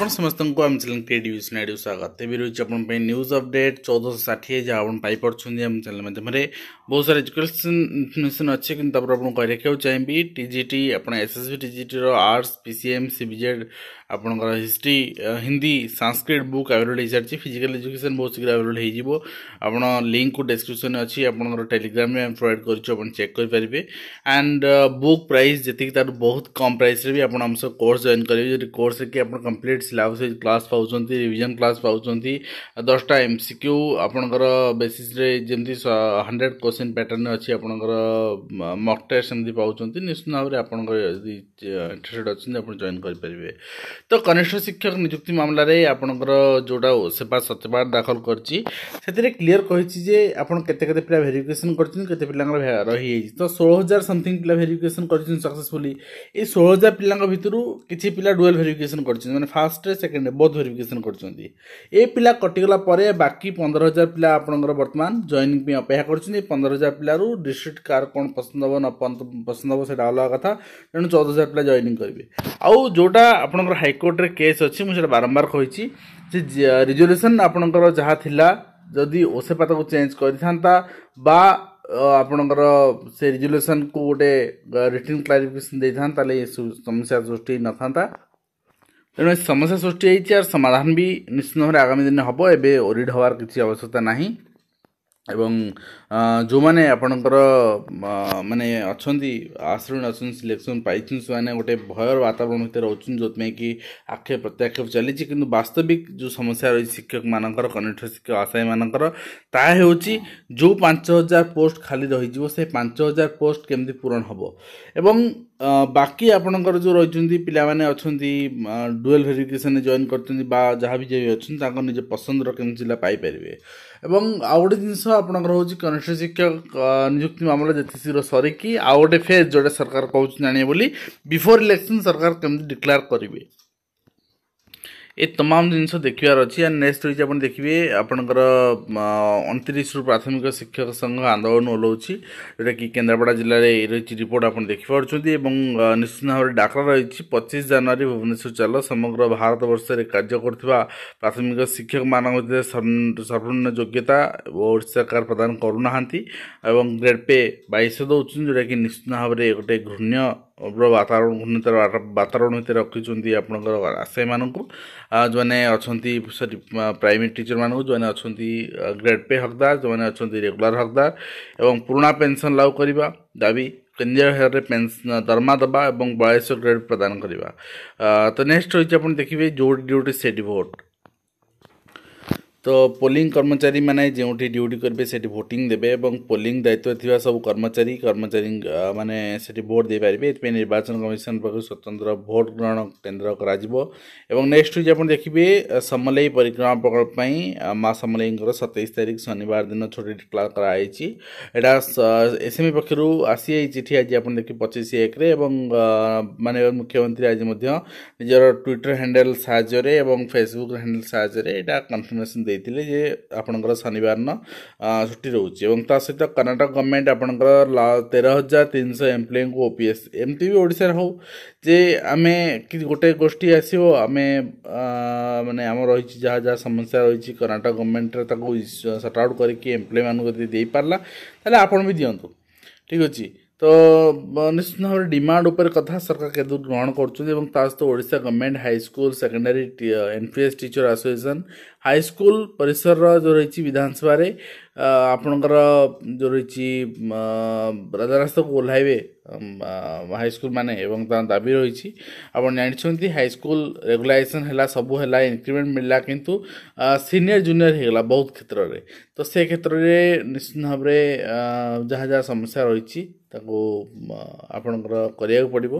आपण समस्त को आम चैनल क्रिएटिव स्नाइडियो स्वागत तेज रही अपन न्यूज अपडेट 1460 जहाँ आप पाइपे आम चैनल माध्यम बहुत सारा एजुकेशन इनफर्मेशन अच्छे कि आपको कही रखा चाहिए टीजीटी आप SSB TGT arts PCM CBZ आपंकर history Hindi Sanskrit book available हो सारी फिजिकल एजुकेशन बहुत शीघ्र अवेलेबल हो आप लिंक को डिस्क्रिप्शन अच्छी आप टेलीग्राम में प्रोवाइड कर चेक करेंगे एंड बुक प्राइस जी तार बहुत कम प्राइस भी आप कोर्स जॉइन करेंगे कोर्स कि आप कंप्लीट सिलेबस क्लास पाँच रिविजन क्लास पाँच 10टा एमसीक्यू आपणकर बेसिस जमी 100 क्वेश्चन पैटर्न अच्छी आपणकर मॉक टेस्ट सेमती पाँच निश्चित भाव में आपंकर इंटरेस्टेड अच्छे आप जॉइन करेंगे तो कनिष्ठ शिक्षक नियुक्ति मामला रे आपणकर जोटा सेवा सत्यपाठ दाखल करछि क्लीयर कही आपते पिला भेरिफिकेशन करते पिला रही तो 16,000 समथिंग पिला भेरिफिकेशन कर सक्सेसफुली ये 16,000 पिला भितर किसी पिला डुअल भेरिफिकेशन कर फास्ट सेकेंड बोथ भेरिफिकेशन कर पिला कटिगला बाकी 15,000 पिला आपणकर वर्तमान जॉइनिंग अपेक्षा कर 15,000 पिला डिस्ट्रिक्ट कार कौन पसंद हम न पसंद हम से अलग कथा तेणु 14,000 पिला जॉइनिंग करेंगे आउ जोटा आपणकर हाईकोर्ट रे केस अच्छी मुझे बारंबार कही रिजोल्यूशन आपणकर जहाँ थिला जदि ओसेपा को चेंज करता बा आपणकर से रिजोल्यूशन को गोटे रिटन क्लारिफिकेशन देता समस्या सृष्टि न था तेणु समस्या सृष्टि होती समाधान भी निश्चित भाव में आगामी दिन हम एवं ओरिड हवार किसी आवश्यकता नहीं एवं जो मैंने आपणकर माने अच्छी आश्रय अच्छे सिलेक्शन पाई से गोटे भयर वातावरण भितर रोचन जो कि आक्षेप प्रत्याक्षेप चली कि वास्तविक जो समस्या रही शिक्षक मानकर कनिष्ठ शिक्षक आशायी मानकर ताहा होची जो 5,000 पोस्ट खाली रही से 5,000 पोस्ट केमती पूरण हम एवं बाकी आपणकर जो रही पिलाने अच्छा डुअल भेरिफिकेशन जॉइन कर जहाँ भी अच्छा निज पसंद केमी जिला पाइपर एवं आउ गोटे जिनस आपंकर हूँ कनिष्ठ शिक्षक नियुक्ति मामला जिते शीघ्र सरिकी आउ गोटे फेज जोटा सरकार कहूँ जाने बोली बिफोर इलेक्शन सरकार केमती डिक्लेयर करेंगे ये तमाम जिनस देखार अच्छी एंड नेक्स्ट रही आप देखिए आपंकर 29 प्राथमिक शिक्षक संघ आंदोलन ओलाऊँगी जोटा कि केन्द्रापड़ा जिले में रही रिपोर्ट आप देखिपे निश्चित भाव में डाकरा रही 25 जनवरी भुवनेश्वर चल समग्र भारत वर्ष में कार्य कर प्राथमिक शिक्षक मान सर्वनिम्न योग्यता ओडिशा सरकार प्रदान करूना ग्रेड पे 22 दौरान जोटा कि निश्चित भाव में गोटे घृण्य वातावरण घूर्णितर वातावरण भितर रखी आपंकर आशायी मानक जो मैंने अच्छा सरी प्राइमरी टीचर मानक जो मैंने अच्छा ग्रेड पे हकदार जो मैंने अच्छा रेगुलर हकदार एवं पुराना पेंशन लागू करने दाबी केन्द्रीय हार पेंशन दरमा दबा और 42 ग्रेड प्रदान करवा तो नेक्स्ट रही आप देखिए जो ड्यूटी से भोट तो पोलिंग कर्मचारी माने जो ड्यूटी करेंगे से भोटिंग देवे और पोलिंग दायित्व थी सब कर्मचारी माने से भोट दे पारे निर्वाचन कमिशन पक्ष स्वतंत्र भोट ग्रहण केन्द्र कर नेक्स्ट हूँ आप देखिए समलई परिक्रमा प्रकल्प माँ समलई 27 तारीख शनिवार दिन छुट्टी डिक्लेयर कराई एसएमई पक्षर आसी चिठी आज आप देखिए 25/1 माननीय मुख्यमंत्री आज निजर ट्विटर हैंडल साहाय्य फेसबुक हैंडल साहाय्य कन्फर्मेशन देते जे आपणकर शनिवार न छुट्टी रोचे और सहित कर्नाटक गवर्नमेंट आपणकर 13,300 एम्प्लॉय को ओपीएस एमती भी ओडिशा हो जे आमे कि गोटे गोष्ठी आसो आमे माने आम रही जहाँ जहाँ समस्या रही कर्नाटक गवर्नमेंट सर्ट आउट करके एम्प्लॉय मानक दे पारला ताले आपण भी दिंतु ठीक अच्छे तो निश्चित भाव में डिमांड उपर कथा सरकार के दूर ग्रहण कर Odisha government high school secondary NPS teacher association high school परिसर जो रही विधानसभा रे आपणकर जो रही राजरास्ता को ओह्लैबे हाईस्कूल माने एवं दाबी रही आप जानते हाईस्कूल रेगुलाइजेशन है सबू है इंक्रीमेंट मिलला किंतु सीनियर जूनियर होगा बहुत क्षेत्र में तो से क्षेत्र में निश्चित भाव में जहाँ जहाँ समस्या रही आपणकर करिया पड़ो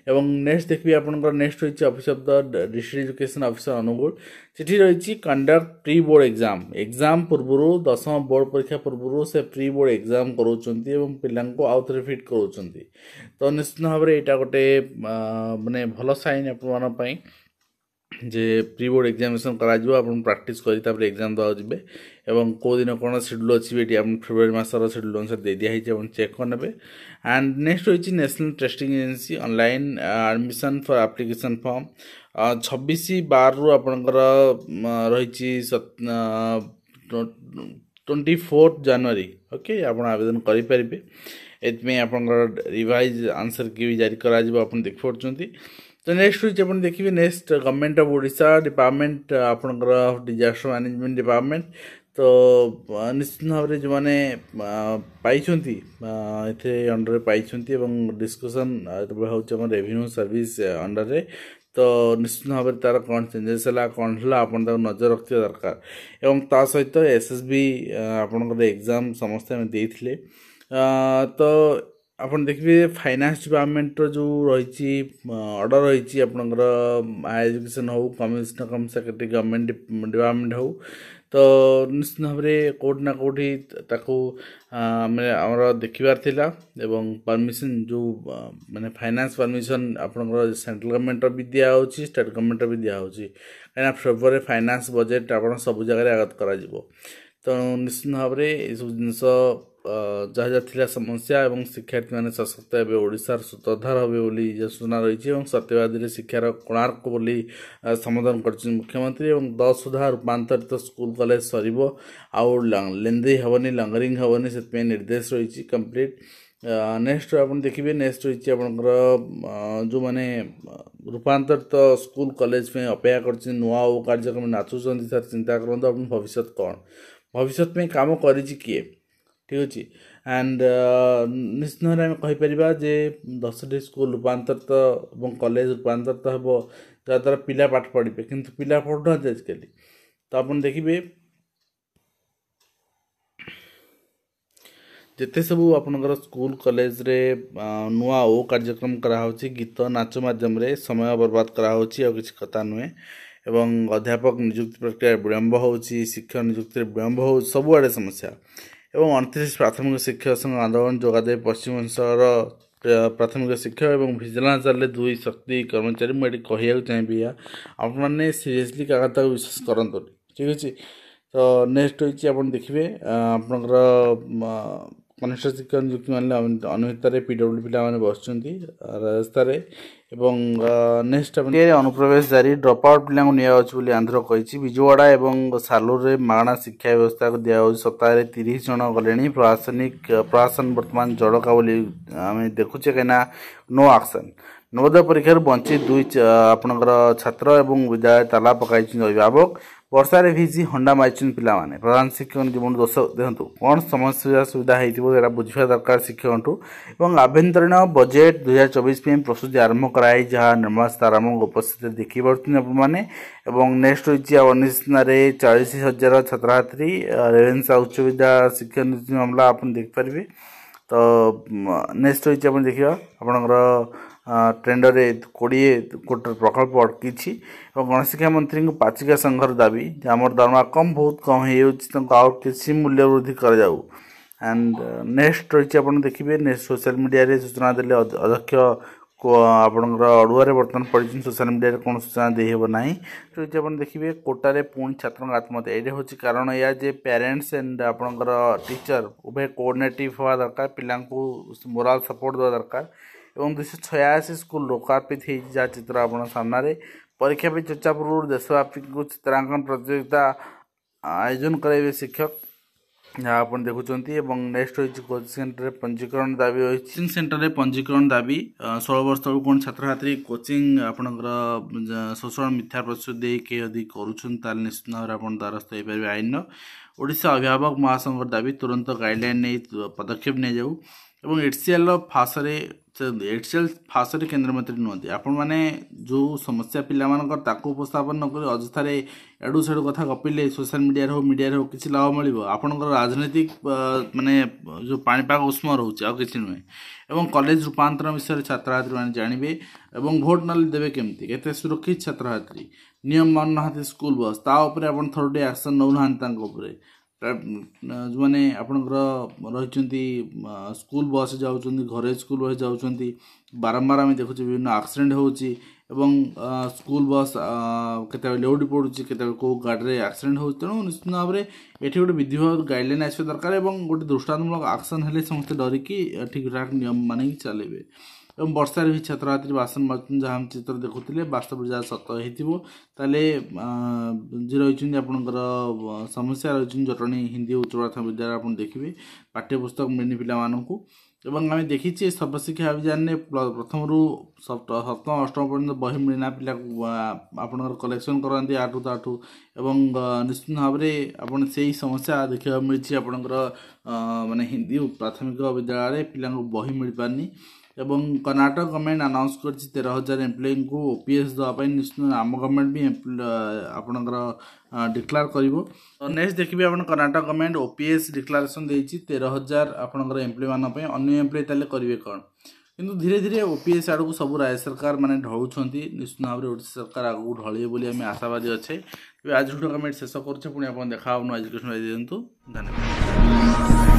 एवं नेक्स्ट देखिए आपणकर नेक्स्ट रही office of the district education officer Angul चिठी रही कंडक्ट प्री बोर्ड एग्जाम पूर्व 10वीं बोर्ड परीक्षा पूर्व से प्री बोर्ड एग्जाम कराउछन्ती पिला आउ थे फिट कराउछन्ती तो निश्चित भाव में यहाँ गोटे माने भल साइन आप जे प्री बोर्ड एग्जामिनेशन करा आपन प्रैक्टिस करी तापर एग्जाम दवा जिबे एवं को दिन कोन शेड्यूल अछि बेटी आपन फेब्रुआरी मासर शेड्यूल अनुसार दे दिया हिचे आपन चेक करनेबे। एंड नेक्स्ट होइछि national testing agency online admission for application form 26/12 रु आपनकर रहिछि 24 जनवरी ओके आपन आवेदन करि परिबे। एतमे आपनकर रिवाइज आंसर की भी जारी करा जिबो आपन देख पड़छंती। तो नेक्स्ट होइछि आपन देखिबे next government of Odisha department आपनकर डिजास्टर मैनेजमेंट डिपार्टमेंट तो निश्चित भाव में जो मैंने पाई एथे अंडर पाई डिस्कसन हो रेवेन्यू सर्विस अंडर रे तो निश्चित भाव में तार कौन चेंजेस है कौन है आप नजर रखा दरकार एवं ता सहित एसएसबी आपन एग्जाम समस्ते देते तो आपन देखिए फाइनेंस डिपार्टमेंट जो रही ऑर्डर रही आपनकर हायर एजुकेशन हो कमिशनर कम सेक्रेटरी गवर्नमेंट डिपार्टमेंट हो तो निश्चित भाव में कोट ना कोठी ताको आमर देखिबार थिला एवं परमिशन जो माने फाइनेंस परमिशन आपनकर सेंट्रल गवर्नमेंट भी दिया होची स्टेट गवर्नमेंट भी दिया होची काना फेब्रुआरी फाइनेंस बजेट आपन सब जगह आगत करा जिवो तो निश्चित भाव में ये सब जिनस जहाँ जहाँ थिला समस्या एवं शिक्षार्थी मैंने सशक्त हे ओडिशार सूत्रधार हे बोली सूचना रही सत्यवादी शिक्षार कोणार्क बोली समाधान कर मुख्यमंत्री एवं 10 सुधा रूपांतरित स्कूल कॉलेज सर आउ लेंदी हेनी लंगरिंग हेनी से निर्देश रही कंप्लीट। नेक्स्ट आपन देखिए नेक्स्ट रही आपनकर जो मैंने रूपांतरित स्कूल कॉलेज में अपेक्षा कर नुआ ओ कार्यक्रम नाचुंट सर चिंता करूँ अपन भविष्य कौन भविष्य में काम कर किए ठीक अच्छे एंड निश्चित भाव में कहीपर जे 10टी स्कूल रूपांतरित और कॉलेज रूपांतरित हे जहाँद्वारा पिला पाठ पढ़े किंतु पिला पढ़ुना आजिकल तो आप देखिए जिते सब आपनकर स्कूल कॉलेज रे नुआ ओ कार्यक्रम कराहोची गीत नाच माध्यम रे समय बर्बाद कराहोची और किसी कथा नुहे एवं अध्यापक नियुक्ति प्रक्रिया विलंब होची शिक्षक नियुक्ति विलंब हो सबुआड़े समस्या एवं 29 प्राथमिक शिक्षक संघ आंदोलन जोगादे पश्चिम ओडिशार प्राथमिक शिक्षक एवं भिजिलांस जाले 2 शक्ति कर्मचारी मुझे कहूँ चाहिए आपने सीरियसली क्या कथा विश्वास करते ठीक अच्छे। तो नेक्स्ट होती देखिए आपनकर कनिष्ठ शिक्षक नियुक्ति मानने अनुहितार पीडब्ल्यू पिला बस राजस्थान एवं नेक्स्ट अनुप्रवेश जारी ड्रप आउट पिला नि आंध्र कही विजयवाड़ा और सालूर में मागणा शिक्षा व्यवस्था को दिया सप्ताह 30 जन गले प्रशासन बर्तमान जड़का बोली आम देखुचे कहीं नो एक्शन नवोदय परीक्षा बंची 2 आपनकर छात्र एवं विद्यालय ताला पकाई अभिभावक वर्षा भिजी हंडा मारी पिला प्रधान शिक्षक जीवन दोष देखो कौन समस्या सुविधा होता बुझा दरकार शिक्षक और आभ्यंतरीण बजेट 2024 प्रस्तुति आरंभ कराई जहाँ निर्मला सीतारामन उपस्थित देखिए नेक्स्ट होती 40,000 छात्री रेवेन्सा उच्च विद्यालय शिक्षक नीति मामला आप देखिपारे। तो नेक्स्ट होती देखा आपनकर टेंडर 20 कोटी प्रकल्प अटकी गणशिक्षा मंत्री को पाचिका संघर दाबी आमर दरमा कम बहुत कम हो किसी मूल्य वृद्धि कर जाऊ एंड नेक्स्ट रही आप देखिए नेक्स्ट सोशल मीडिया रे सूचना देले अध्यक्ष को आपनकर अड़ुआर बर्तमान पड़ी सोशल मीडिया रे कौन सूचना देहब ना रही आप देखिए कोटारे पुणी छात्र आत्महत्या ये हूँ कारण या जे पेरेंट्स एंड आपनकर टीचर उभय कोऑर्डिनेटिव हवा दरकार पिला मोराल सपोर्ट देवा दरकार एवं 286 स्कूल लोकार्पित हो जहाँ चित्र आप सामने परीक्षा पे चर्चा पूर्व देशव्यापी चित्रांकन प्रतियोगिता आयोजन करेंगे शिक्षक जहाँ आप देखुं। नेक्स्ट होती कोचिंग सेंटर पंजीकरण दाबी कोचिंग सेंटर पंजीकरण दाबी 16 वर्ष तक कौन छात्र छात्री कोचिंग आपनकर शोषण मिथ्या प्रतिश्रुति दे के यदि करुँच निश्चित भाव में द्वारस्थ हो पारे आईन ओडिशा अभिभावक महासंघ दाबी तुरंत गाइडलाइन नहीं पदक्षेप नहीं जाऊ एवं एचसीएल फासरे केंद्र मंत्री नुहति आपण मैंने जो समस्या पिला उपस्थापन नक अजथार एडू सेडू कथा गपिले सोशल मीडिया हो मीडिया किसी लाभ मिल आपंकर राजनीतिक माने जो पाणीपाग उष्म रोचे आ कि नुहे एवं कॉलेज रूपांतर विषय छात्र छात्री मैंने जानवे और भोट ना देवे केमती केते सुरक्षित छात्र छात्री नियम मान ना स्कूल बस ता ऊपर आपण थोड़े एक्शन नौ ना जो मैंने आपणकर रही स्कूल बस जाऊँच घरे स्कूल बस जाऊँच बारंबार आम देखुचे विभिन्न एक्सीडेंट होची एवं स्कूल बस केते लेउटी पड़ुची केते को गाड़ी एक्सीडेंट हो तेणु निश्चित भाव में ये गोटे विधिवत गाइडलाइन आसवा दरकार और गोटे दृष्टान्तमूलक एक्शन हेल्ले समस्त डरिकी ठीक ठाक नियम मानिक चलेबे एवं वर्षार भी छात्र छात्री बासन मार्चन जहाँ चित्र देखुले वास्तव जहाँ सत होते जी रही आपंकर समस्या रही जटणी हिंदी उच्च प्राथमिक विद्यालय आप देखिए पाठ्यपुस्तक मिलनी पिलामानकु एवं आम देखीचे सर्वशिक्षा अभियान में प्रथम रु सप्तम अष्टम पर्यटन बही मिलना पिला आपंकर कलेक्शन करती आठू ताठू एवं निश्चित भाव में आपन से समस्या देखा मिली आपंकर माने हिंदी प्राथमिक विद्यालय पिला बही मिल पारनी एवं कर्नाटक गवर्नमेंट अनाउंस कर 13,000 एम्प्लॉई को ओपीएस दवाई निश्चित आम गवर्नमेंट भी आपंकर डिक्लेयर कर नेक्स्ट देखिए आप कर्नाटक गवर्नमेंट ओपीएस डिक्लेरेशन देती 13,000 आपंकर एम्प्लॉई मानी अन्य एम्प्लॉई ताले करेंगे कौन किंतु धीरे धीरे ओपीएस आड़ को सब राज्य सरकार मैंने ढलुंट निश्चित भाव में ओडिशा सरकार आगे ढलिए आम आशावादी अच्छे आज वीडियो कमेंट शेष कर पुणी आप देखा एजुकेशन दिंतु धन्यवाद।